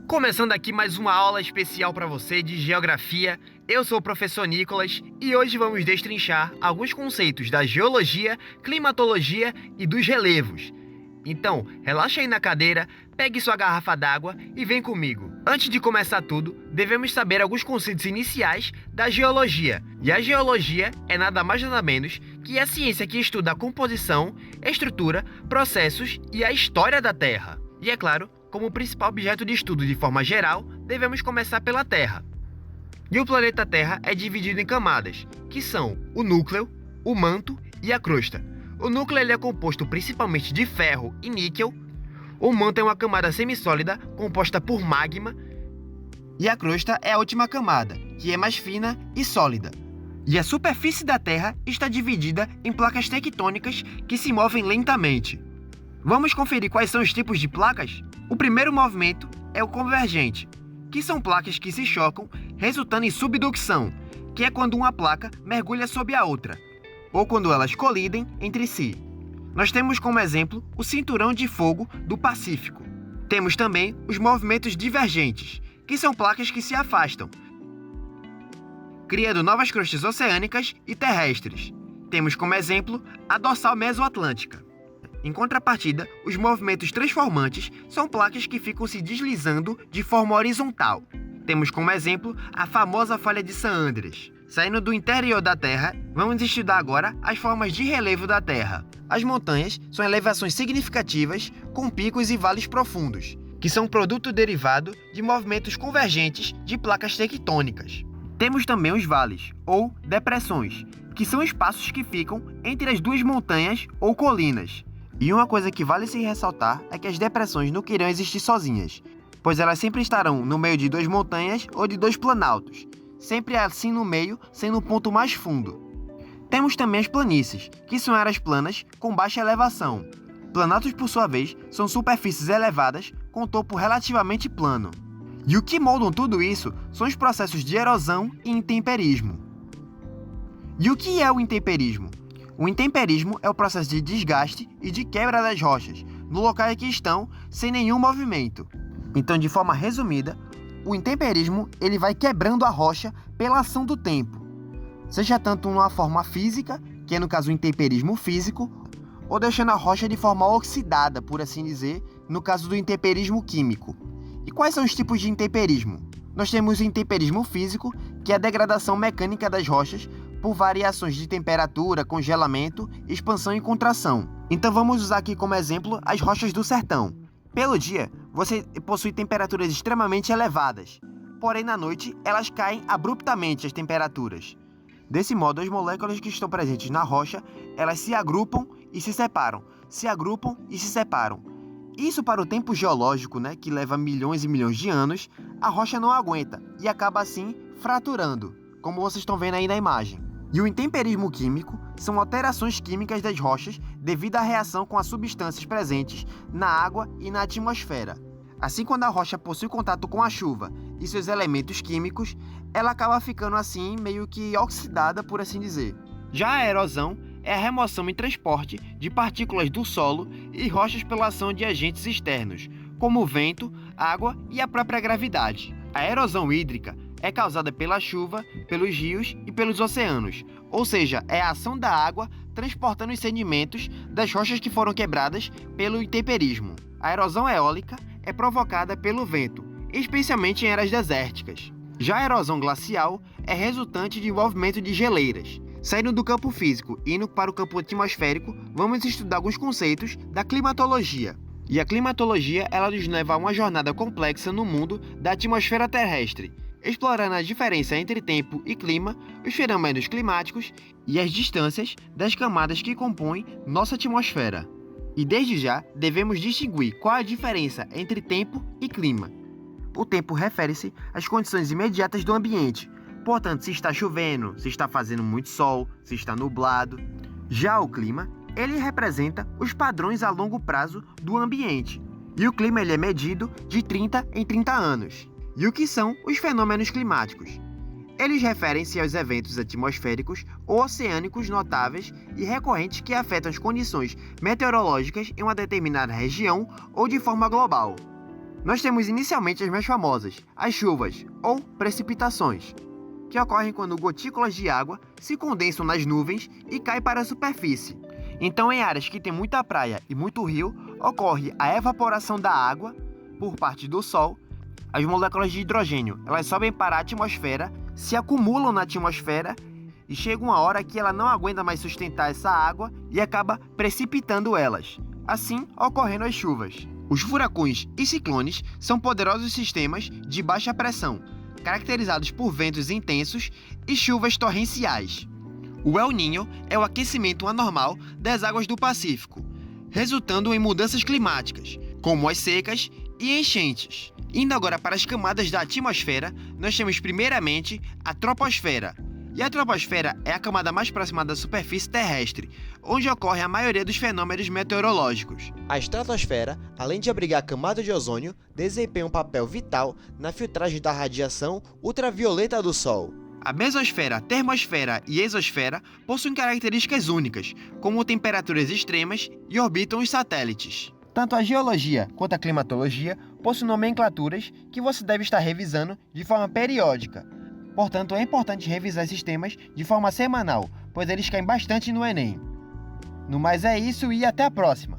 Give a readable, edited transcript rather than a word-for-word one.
Começando aqui mais uma aula especial para você de Geografia. Eu sou o professor Nicolas e hoje vamos destrinchar alguns conceitos da geologia, climatologia e dos relevos. Então, relaxa aí na cadeira, pegue sua garrafa d'água e vem comigo. Antes de começar tudo, devemos saber alguns conceitos iniciais da geologia. E a geologia é nada mais nada menos que a ciência que estuda a composição, estrutura, processos e a história da Terra. E é claro, como principal objeto de estudo de forma geral, devemos começar pela Terra. E o planeta Terra é dividido em camadas, que são o núcleo, o manto e a crosta. O núcleo ele é composto principalmente de ferro e níquel. O manto é uma camada semissólida composta por magma. E a crosta é a última camada, que é mais fina e sólida. E a superfície da Terra está dividida em placas tectônicas que se movem lentamente. Vamos conferir quais são os tipos de placas? O primeiro movimento é o convergente, que são placas que se chocam, resultando em subducção, que é quando uma placa mergulha sob a outra, ou quando elas colidem entre si. Nós temos como exemplo o cinturão de fogo do Pacífico. Temos também os movimentos divergentes, que são placas que se afastam, criando novas crostas oceânicas e terrestres. Temos como exemplo a dorsal mesoatlântica. Em contrapartida, os movimentos transformantes são placas que ficam se deslizando de forma horizontal. Temos como exemplo a famosa falha de San Andreas. Saindo do interior da Terra, vamos estudar agora as formas de relevo da Terra. As montanhas são elevações significativas com picos e vales profundos, que são produto derivado de movimentos convergentes de placas tectônicas. Temos também os vales, ou depressões, que são espaços que ficam entre as duas montanhas ou colinas. E uma coisa que vale se ressaltar é que as depressões nunca irão existir sozinhas, pois elas sempre estarão no meio de duas montanhas ou de dois planaltos, sempre assim no meio, sendo o ponto mais fundo. Temos também as planícies, que são áreas planas com baixa elevação. Planaltos, por sua vez, são superfícies elevadas com topo relativamente plano. E o que moldam tudo isso são os processos de erosão e intemperismo. E o que é o intemperismo? O intemperismo é o processo de desgaste e de quebra das rochas, no local em que estão, sem nenhum movimento. Então, de forma resumida, o intemperismo ele vai quebrando a rocha pela ação do tempo, seja tanto numa forma física, que é no caso o intemperismo físico, ou deixando a rocha de forma oxidada, por assim dizer, no caso do intemperismo químico. E quais são os tipos de intemperismo? Nós temos o intemperismo físico, que é a degradação mecânica das rochas por variações de temperatura, congelamento, expansão e contração. Então vamos usar aqui como exemplo as rochas do sertão. Pelo dia, você possui temperaturas extremamente elevadas, porém na noite elas caem abruptamente as temperaturas. Desse modo, as moléculas que estão presentes na rocha, elas se agrupam e se separam, se agrupam e se separam. Isso para o tempo geológico, que leva milhões e milhões de anos, a rocha não aguenta e acaba assim fraturando, como vocês estão vendo aí na imagem. E o intemperismo químico são alterações químicas das rochas devido à reação com as substâncias presentes na água e na atmosfera. Assim, quando a rocha possui contato com a chuva e seus elementos químicos, ela acaba ficando assim meio que oxidada, por assim dizer. Já a erosão é a remoção e transporte de partículas do solo e rochas pela ação de agentes externos, como o vento, água e a própria gravidade. A erosão hídrica é causada pela chuva, pelos rios e pelos oceanos, ou seja, é a ação da água transportando os sedimentos das rochas que foram quebradas pelo intemperismo. A erosão eólica é provocada pelo vento, especialmente em áreas desérticas. Já a erosão glacial é resultante de movimento de geleiras. Saindo do campo físico e indo para o campo atmosférico, vamos estudar alguns conceitos da climatologia. E a climatologia ela nos leva a uma jornada complexa no mundo da atmosfera terrestre, explorando a diferença entre tempo e clima, os fenômenos climáticos e as distâncias das camadas que compõem nossa atmosfera. E desde já, devemos distinguir qual a diferença entre tempo e clima. O tempo refere-se às condições imediatas do ambiente, portanto, se está chovendo, se está fazendo muito sol, se está nublado. Já o clima, ele representa os padrões a longo prazo do ambiente. E o clima ele é medido de 30 em 30 anos. E o que são os fenômenos climáticos? Eles referem-se aos eventos atmosféricos ou oceânicos notáveis e recorrentes que afetam as condições meteorológicas em uma determinada região ou de forma global. Nós temos inicialmente as mais famosas, as chuvas, ou precipitações, que ocorrem quando gotículas de água se condensam nas nuvens e caem para a superfície. Então, em áreas que tem muita praia e muito rio, ocorre a evaporação da água por parte do Sol. As moléculas de hidrogênio, elas sobem para a atmosfera, se acumulam na atmosfera e chega uma hora que ela não aguenta mais sustentar essa água e acaba precipitando elas, assim ocorrendo as chuvas. Os furacões e ciclones são poderosos sistemas de baixa pressão, caracterizados por ventos intensos e chuvas torrenciais. O El Niño é o aquecimento anormal das águas do Pacífico, resultando em mudanças climáticas, como as secas e enchentes. Indo agora para as camadas da atmosfera, nós temos primeiramente a troposfera. E a troposfera é a camada mais próxima da superfície terrestre, onde ocorre a maioria dos fenômenos meteorológicos. A estratosfera, além de abrigar a camada de ozônio, desempenha um papel vital na filtragem da radiação ultravioleta do Sol. A mesosfera, termosfera e exosfera possuem características únicas, como temperaturas extremas, e orbitam os satélites. Tanto a geologia quanto a climatologia possuem nomenclaturas que você deve estar revisando de forma periódica. Portanto, é importante revisar esses temas de forma semanal, pois eles caem bastante no Enem. No mais é isso e até a próxima!